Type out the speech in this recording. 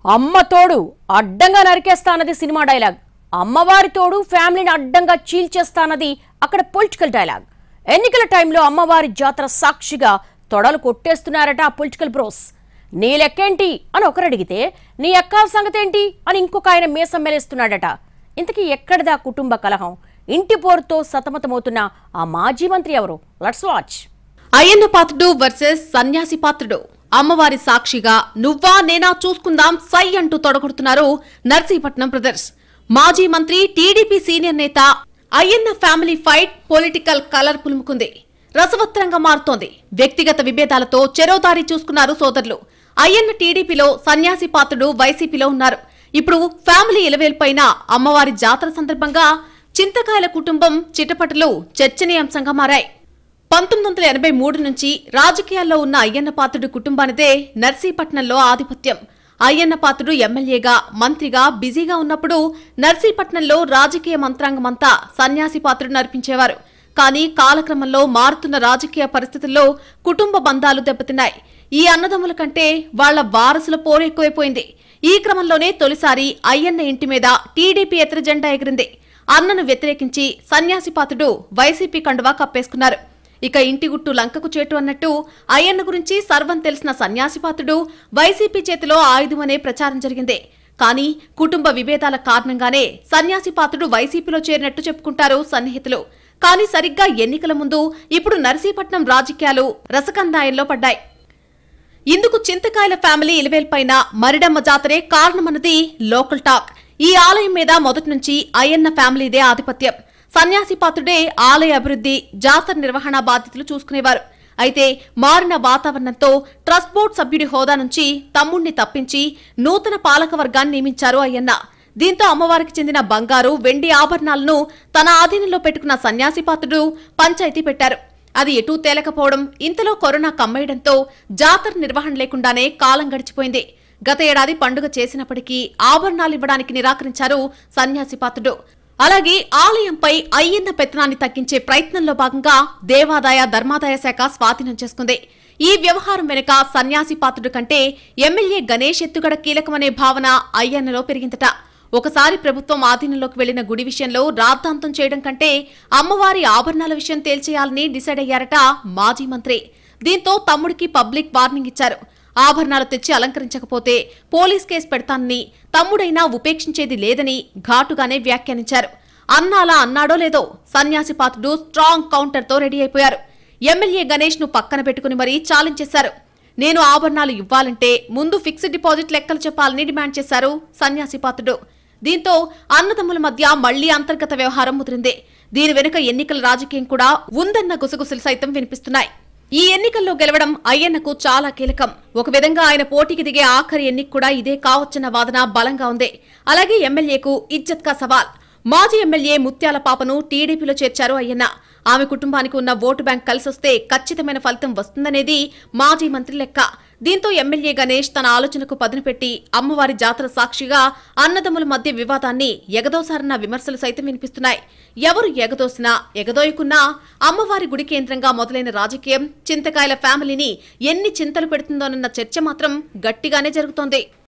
అమ్మ తోడు అడ్డంగా నరికేస్తానది సినిమా డైలాగ్. అమ్మవారి తోడు ఫ్యామిలీని అడ్డంగా చీల్చేస్తానది అక్కడ పొలిటికల్ డైలాగ్. ఎన్నికల టైంలో అమ్మవారి జాతర సాక్షిగా తొడలు కొట్టేస్తున్నారట ఆ పొలిటికల్ బ్రోస్. నీ లెక్కేంటి అని ఒకరు అడిగితే నీ అక్క సంగతేంటి అని ఇంకొక ఆయన మీసం మెలేస్తున్నాడట. ఇంతకీ ఎక్కడిదా కుటుంబ కలహం? ఇంటి పోరుతో సతమతమవుతున్న ఆ మాజీ మంత్రి ఎవరు? Let's watch. Ayyanna Patrudu versus సన్యాసి పాత్రుడు. అమ్మవారి సాక్షిగా నువ్వా నేనా చూసుకుందాం సై అంటూ తొడగొడుతున్నారు నర్సీపట్నం బ్రదర్స్. మాజీ మంత్రి టీడీపీ సీనియర్ నేత Ayyanna family fight political colour పులుముకుంది. రసవత్తరంగా మారుతోంది. వ్యక్తిగత విభేదాలతో చెరోదారి చూసుకున్నారు సోదరులు. అయ్యన్న టీడీపీలో, సన్యాసి పాత్రుడు వైసీపీలో ఉన్నారు. ఇప్పుడు ఫ్యామిలీ ఇలవేల్పైన అమ్మవారి జాతర సందర్భంగా చింతకాయల కుటుంబం చిటపటలు చర్చనీయాంశంగా మారాయి. 1983 నుంచి రాజకీయాల్లో ఉన్న అయ్యన్న పాత్రుడు కుటుంబానిదే నర్సీపట్నంలో ఆధిపత్యం. అయ్యన్న పాత్రుడు ఎమ్మెల్యేగా, మంత్రిగా బిజీగా ఉన్నప్పుడు నర్సీపట్నంలో రాజకీయ మంత్రాంగమంతా సన్యాసి పాత్రుడు నడిపించేవారు. కానీ కాలక్రమంలో మారుతున్న రాజకీయ పరిస్థితుల్లో కుటుంబ బంధాలు దెబ్బతిన్నాయి. ఈ అన్నదమ్ముల కంటే వాళ్ల వారసుల పోరు ఎక్కువైపోయింది. ఈ క్రమంలోనే తొలిసారి అయ్యన్న ఇంటి మీద టీడీపీ ఎత్ర జెండా ఎగిరింది. అన్నను వ్యతిరేకించి సన్యాసి పాత్రుడు వైసీపీ కండువా కప్పేసుకున్నారు. ఇక ఇంటి గుట్టు లంకకు చేటు అన్నట్టు అయ్యన్న గురించి సర్వం తెలిసిన సన్యాసి పాత్రుడు వైసీపీ చేతిలో ఆయుధమనే ప్రచారం జరిగింది. కానీ కుటుంబ విభేదాల కారణంగానే సన్యాసి పాత్రుడు వైసీపీలో చేరినట్టు చెప్పుకుంటారు సన్నిహితులు. కానీ సరిగ్గా ఎన్నికల ముందు ఇప్పుడు నర్సీపట్నం రాజకీయాలు రసకందాయంలో పడ్డాయి. ఇందుకు చింతకాయల ఫ్యామిలీ ఇలవేల్పైన మరిడమ్మ జాతరే కారణమన్నది లోకల్ టాక్. ఈ ఆలయం మీద మొదటి నుంచి అయ్యన్న ఫ్యామిలీదే ఆధిపత్యం. సన్యాసి పాత్రుడే ఆలయ అభివృద్ధి, జాతర నిర్వహణ బాధ్యతలు చూసుకునేవారు. అయితే మారిన వాతావరణంతో ట్రస్ట్ బోర్డు సభ్యుడి హోదా నుంచి తమ్ముణ్ణి తప్పించి నూతన పాలక వర్గాన్ని నియమించారు అయ్యన్న. దీంతో అమ్మవారికి చెందిన బంగారు, వెండి ఆభరణాలను తన ఆధీనంలో పెట్టుకున్న సన్యాసి పాత్రుడు పంచాయతీ పెట్టారు. అది ఎటూ తేలకపోవడం, ఇంతలో కరోనా కమ్మేయడంతో జాతర నిర్వహణ లేకుండానే కాలం గడిచిపోయింది. గత ఏడాది పండుగ చేసినప్పటికీ ఆభరణాలు ఇవ్వడానికి నిరాకరించారు సన్యాసి పాత్రుడు. అలాగే ఆలయంపై అయ్యన్న పెత్తనాన్ని తగ్గించే ప్రయత్నంలో భాగంగా దేవాదాయ ధర్మాదాయ శాఖ స్వాధీనం చేసుకుంది. ఈ వ్యవహారం వెనుక సన్యాసి పాత్రుడు కంటే ఎమ్మెల్యే గణేష్ ఎత్తుగడ కీలకమనే భావన అయ్యన్నలో పెరిగిందట. ఒకసారి ప్రభుత్వం ఆధీనంలోకి వెళ్లిన గుడి విషయంలో రాద్ధాంతం చేయడం కంటే అమ్మవారి ఆభరణాల విషయం తేల్చేయాలని డిసైడ్ అయ్యారట మాజీ మంత్రి. దీంతో తమ్ముడికి పబ్లిక్ వార్నింగ్ ఇచ్చారు. ఆభరణాలు తెచ్చి అలంకరించకపోతే పోలీస్ కేసు పెడతానని, తమ్ముడైనా ఉపేక్షించేది లేదని ఘాటుగానే వ్యాఖ్యానించారు. అన్నాలా అన్నాడో లేదో సన్యాసి పాత్రుడు స్ట్రాంగ్ కౌంటర్తో రెడీ అయిపోయారు. ఎమ్మెల్యే గణేష్ ను పక్కన పెట్టుకుని మరీ ఛాలెంజ్ చేశారు. నేను ఆభరణాలు ఇవ్వాలంటే ముందు ఫిక్స్డ్ డిపాజిట్ లెక్కలు చెప్పాలని డిమాండ్ చేశారు సన్యాసి పాత్రుడు. దీంతో అన్నదమ్ముల మధ్య మళ్లీ అంతర్గత వ్యవహారం ముదిరింది. దీని వెనుక ఎన్నికల రాజకీయం కూడా ఉందన్న గుసగుసలు సైతం వినిపిస్తున్నాయి. ఈ ఎన్నికల్లో గెలవడం అయ్యన్నకు చాలా కీలకం. ఒక విధంగా ఆయన పోటీకి దిగే ఆఖరి ఎన్నిక కూడా ఇదే కావచ్చన్న వాదన బలంగా ఉంది. అలాగే ఎమ్మెల్యేకు ఇజ్జత్ కా సవాల్. మాజీ ఎమ్మెల్యే ముత్యాల పాపను టీడీపీలో చేర్చారు అయ్యన్న. ఆమె కుటుంబానికి ఉన్న ఓటు బ్యాంక్ కలిసొస్తే ఖచ్చితమైన ఫలితం వస్తుందనేది మాజీ మంత్రి లెక్క. దీంతో ఎమ్మెల్యే గణేష్ తన ఆలోచనకు పదును పెట్టి అమ్మవారి జాతర సాక్షిగా అన్నదమ్ముల మధ్య వివాదాన్ని ఎగదోసారన్న విమర్శలు సైతం వినిపిస్తున్నాయి. ఎవరు ఎగదోసినా ఎగదోయకున్నా అమ్మవారి గుడి కేంద్రంగా మొదలైన రాజకీయం చింతకాయల ఫ్యామిలీని ఎన్ని చింతలు పెడుతుందోనన్న చర్చ మాత్రం గట్టిగానే జరుగుతోంది.